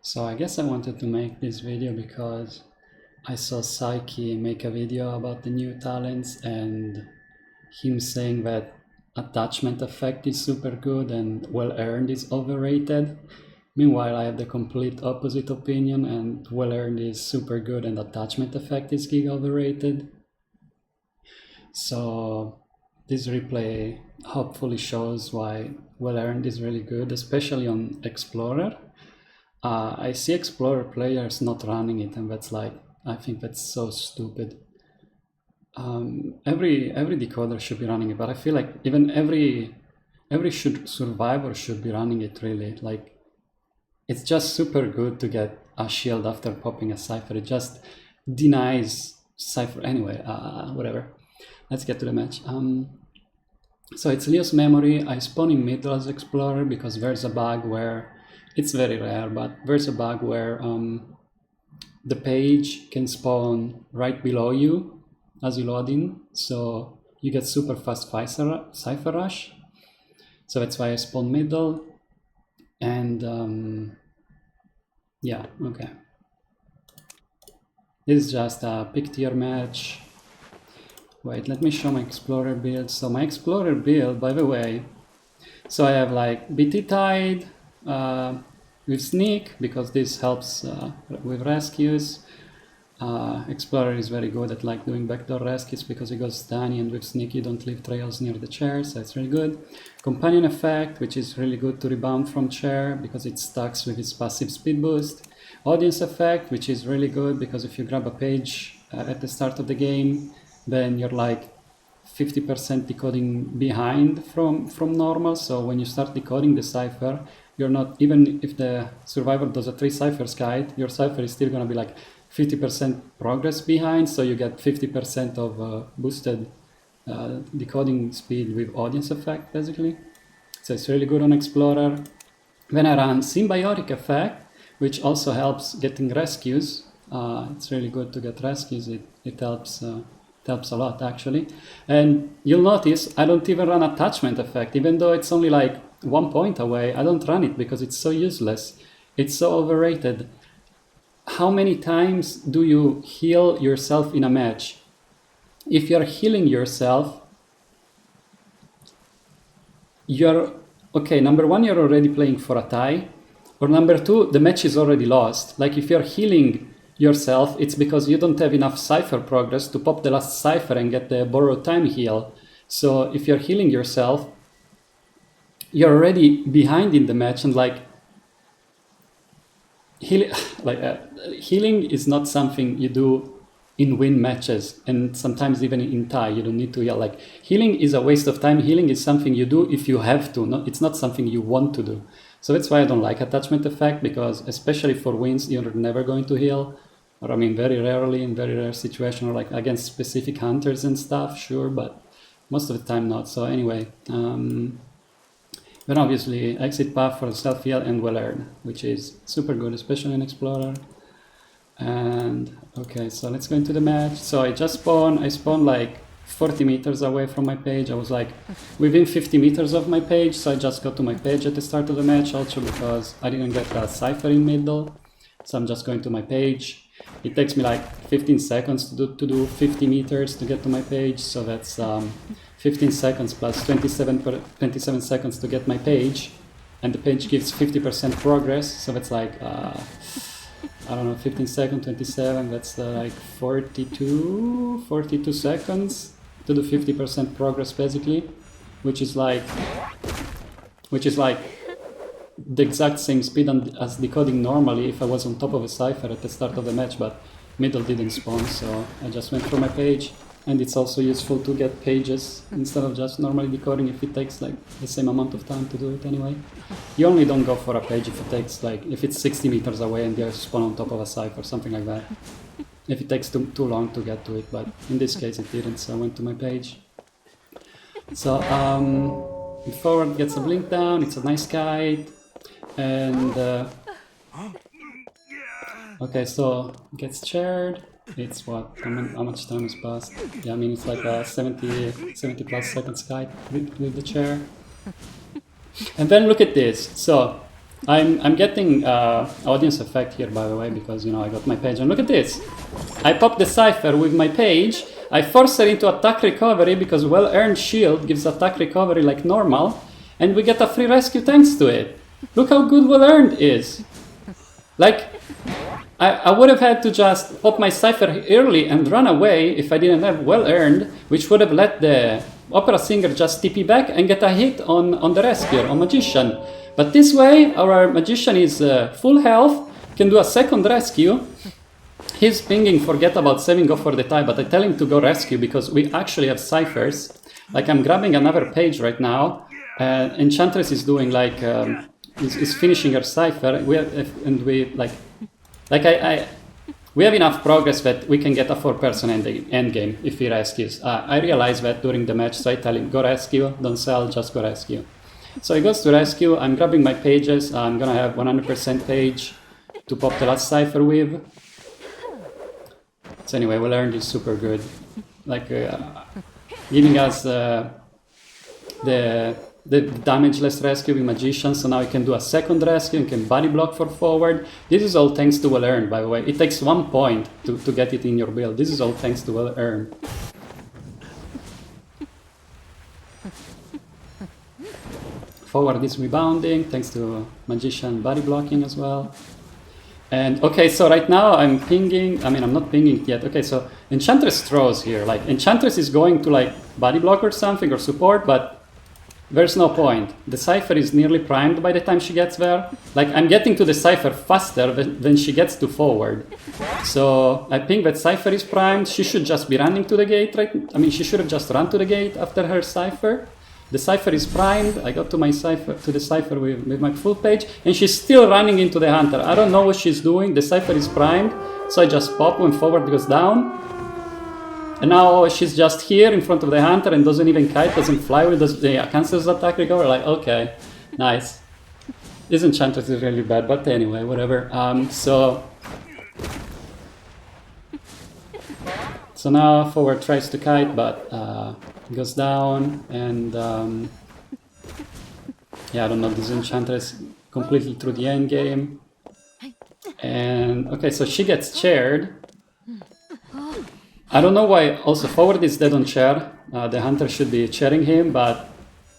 So I guess I wanted to make this video because I saw Psyche make a video about the new talents and him saying that attachment effect is super good and well earned is overrated. Meanwhile, I have the complete opposite opinion, and well earned is super good and attachment effect is giga overrated. So this replay hopefully shows why well earned is really good, especially on Explorer. I see Explorer players not running it, and that's like, I think that's so stupid. Every decoder should be running it, but I feel like even every survivor should be running it, really. Like, it's just super good to get a shield after popping a cipher. It just denies cipher. Anyway, whatever. Let's get to the match. So it's Leo's memory. I spawn in middle as Explorer because there's a bug where, it's very rare, but there's a bug where the page can spawn right below you as you load in. So you get super fast cipher rush. So that's why I spawn middle. And yeah, okay. This is just a pick tier match. Wait, let me show my Explorer build. So my Explorer build, by the way, so I have like BT Tide with Sneak, because this helps with rescues. Explorer is very good at like doing backdoor rescues because it goes stunny, and with Sneak you don't leave trails near the chair, so it's really good. Companion effect, which is really good to rebound from chair because it stacks with its passive speed boost. Audience effect, which is really good because if you grab a page at the start of the game, then you're like 50% decoding behind from normal. So when you start decoding the cipher, you're not, even if the survivor does a 3 ciphers guide, your cipher is still going to be like 50% progress behind. So you get 50% of boosted decoding speed with audience effect, basically. So it's really good on Explorer. Then I run symbiotic effect, which also helps getting rescues. It's really good to get rescues. It helps. It helps a lot, actually. And you'll notice I don't even run attachment effect, even though it's only like 1 point away. I don't run it because it's so useless. It's so overrated. How many times do you heal yourself in a match? If you're healing yourself, you're, okay, number one, you're already playing for a tie. Or number two, the match is already lost. Like if you're healing yourself, it's because you don't have enough cipher progress to pop the last cipher and get the borrowed time heal. So if you're healing yourself, you're already behind in the match, and like healing is not something you do in win matches, and sometimes even in tie you don't need to heal. Like healing is a waste of time. Healing is something you do if you have to. It's not something you want to do. So that's why I don't like attachment effect, because especially for wins you're never going to heal. Or I mean, very rarely, in very rare situation, or like against specific hunters and stuff, sure, but most of the time not. So anyway, then obviously exit path for self-heal and well earned, which is super good, especially in Explorer. And okay, so let's go into the match. So I spawned like 40 meters away from my page. I was like within 50 meters of my page, so I just got to my page at the start of the match, also because I didn't get that cipher in middle. So I'm just going to my page. It takes me like 15 seconds to do 50 meters to get to my page, so that's 15 seconds plus 27 seconds to get my page, and the page gives 50% progress, so that's like I don't know, 15 seconds, 27, that's like 42 seconds to do 50% progress, basically, which is like the exact same speed as decoding normally if I was on top of a cipher at the start of the match, but middle didn't spawn, so I just went through my page. And it's also useful to get pages instead of just normally decoding if it takes like the same amount of time to do it anyway. You only don't go for a page if it takes like, if it's 60 meters away and you spawn on top of a cipher, something like that. If it takes too long to get to it, but in this case it didn't, so I went to my page. So forward gets a blink down, it's a nice kite, and okay, so gets chaired. It's what, how much time has passed? Yeah, I mean, it's like a 70 plus seconds kite with the chair. And then look at this. So I'm getting audience effect here, by the way, because, I got my page. And look at this. I pop the cipher with my page. I force her into attack recovery because well-earned shield gives attack recovery like normal. And we get a free rescue thanks to it. Look how good well-earned is. Like, I would have had to just pop my cipher early and run away if I didn't have well-earned, which would have let the opera singer just TP back and get a hit on the rescuer, on magician. But this way, our magician is full health, can do a second rescue. He's pinging forget about saving, go for the tie, but I tell him to go rescue because we actually have ciphers. Like, I'm grabbing another page right now. Enchantress is doing like, is finishing her cipher. We have enough progress that we can get a 4-person endgame if he rescues. I realized that during the match, so I tell him, go rescue, don't sell, just go rescue. So he goes to rescue, I'm grabbing my pages, I'm gonna have 100% page to pop the last cipher with. So anyway, well-earned is super good. Like, giving us the damageless rescue with magician, so now you can do a second rescue and can body block for forward. This is all thanks to well-earned, by the way. It takes 1 point to get it in your build. This is all thanks to well-earned. Forward is rebounding, thanks to magician body blocking as well. And okay, so right now I'm pinging, I'm not pinging yet. Okay, so Enchantress throws here. Like, Enchantress is going to like body block or something or support, but there's no point. The cipher is nearly primed by the time she gets there. Like, I'm getting to the cipher faster than she gets to forward. So I think that cipher is primed. She should just be running to the gate, right? She should have just run to the gate after her cipher. The cipher is primed. I got to my cipher, to the cipher with my full page, and she's still running into the hunter. I don't know what she's doing. The cipher is primed, so I just pop when forward goes down. And now she's just here in front of the hunter and doesn't even kite, doesn't fly with the cancels attack recover. Like, okay, nice. This Enchantress is really bad, but anyway, whatever. So now forward tries to kite, but goes down, and yeah, I don't know, this Enchantress completely through the end game. And okay, so she gets chaired. I don't know why also forward is dead on chair. The hunter should be chairing him, but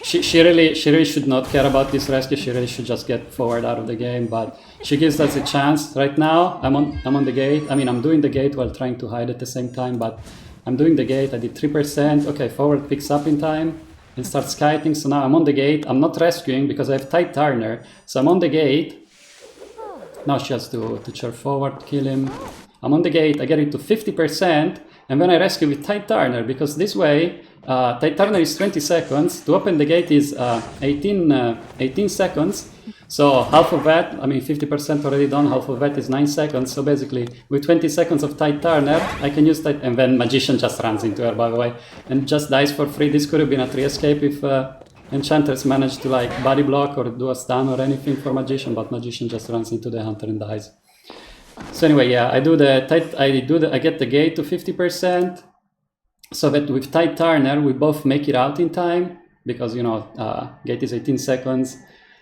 she really should not care about this rescue. She really should just get forward out of the game, but she gives us a chance. Right now, I'm on the gate. I'm doing the gate while trying to hide at the same time, but I'm doing the gate. I did 3%. Okay, forward picks up in time and starts kiting. So now I'm on the gate. I'm not rescuing because I have tight Turner. So I'm on the gate. Now she has to chair forward, kill him. I'm on the gate. I get it to 50%. And then I rescue with tight Turner, because this way, tight Turner is 20 seconds. To open the gate is 18 seconds. So half of that, 50% already done, half of that is 9 seconds. So basically, with 20 seconds of tight Turner, I can use tight, and then magician just runs into her, by the way, and just dies for free. This could have been a 3 escape if Enchantress managed to like body block or do a stun or anything for magician, but magician just runs into the hunter and dies. So anyway, yeah, I get the gate to 50%, so that with tight Turner we both make it out in time, because gate is 18 seconds,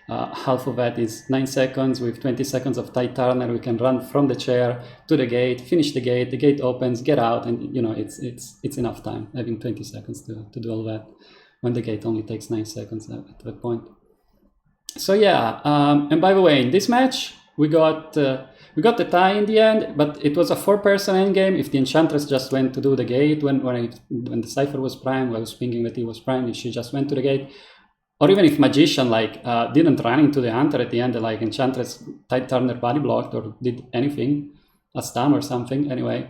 half of that is 9 seconds. With 20 seconds of tight Turner, we can run from the chair to the gate, finish the gate opens, get out, and it's enough time, having 20 seconds to do all that, when the gate only takes 9 seconds at that point. So yeah, and by the way, in this match we got the tie in the end, but it was a 4-person endgame. If the Enchantress just went to do the gate when the cipher was primed, I was thinking that he was primed, if she just went to the gate, or even if magician didn't run into the hunter at the end, like Enchantress tight Turner body blocked or did anything, a stun or something. Anyway,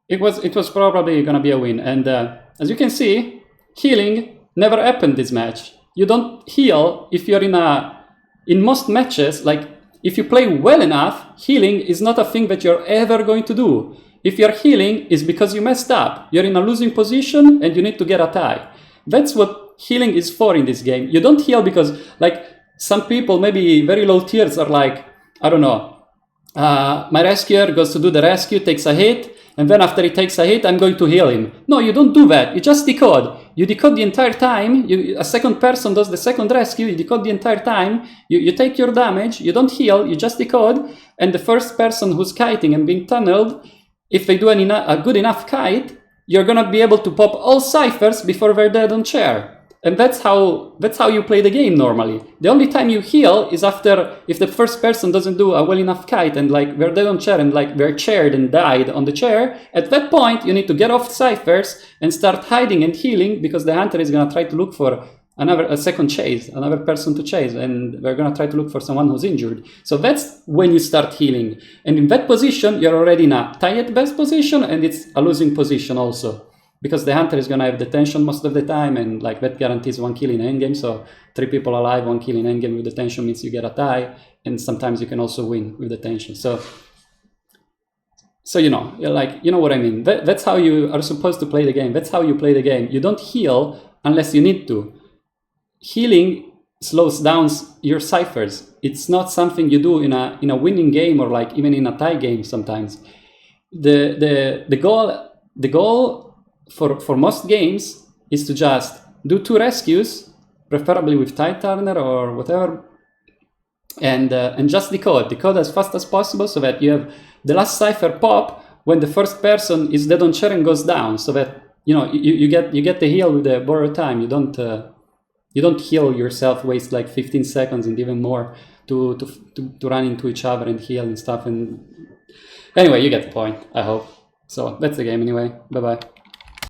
it was probably gonna be a win. And as you can see, healing never happened this match. You don't heal if you're in most matches, like, if you play well enough, healing is not a thing that you're ever going to do. If you're healing, it's because you messed up. You're in a losing position and you need to get a tie. That's what healing is for in this game. You don't heal because, like, some people, maybe very low tiers, are like, I don't know, my rescuer goes to do the rescue, takes a hit, and then after he takes a hit, I'm going to heal him. No, you don't do that. You just decode. You decode the entire time. A second person does the second rescue. You decode the entire time. You take your damage. You don't heal. You just decode. And the first person who's kiting and being tunneled, if they do a good enough kite, you're gonna be able to pop all ciphers before they're dead on chair. And that's how you play the game normally. The only time you heal is after, if the first person doesn't do a well enough kite and like they're dead on chair and like they're chaired and died on the chair. At that point, you need to get off ciphers and start hiding and healing, because the hunter is gonna try to look for a second chase, another person to chase, and they're gonna try to look for someone who's injured. So that's when you start healing. And in that position, you're already in a tie at best position, and it's a losing position also, because the hunter is gonna have detention most of the time, and like that guarantees 1 kill in endgame. So 3 people alive, 1 kill in endgame with detention means you get a tie, and sometimes you can also win with detention. So you know, you know what I mean. That's how you are supposed to play the game. That's how you play the game. You don't heal unless you need to. Healing slows down your ciphers. It's not something you do in a winning game, or like even in a tie game sometimes. The goal for most games is to just do 2 rescues, preferably with tie turner or whatever, and just decode as fast as possible, so that you have the last cipher pop when the first person is dead on chair and goes down, so that you know you get the heal with the borrowed time. You don't heal yourself, waste like 15 seconds and even more to run into each other and heal and stuff. And anyway, you get the point, I hope. So that's the game anyway. Bye-bye.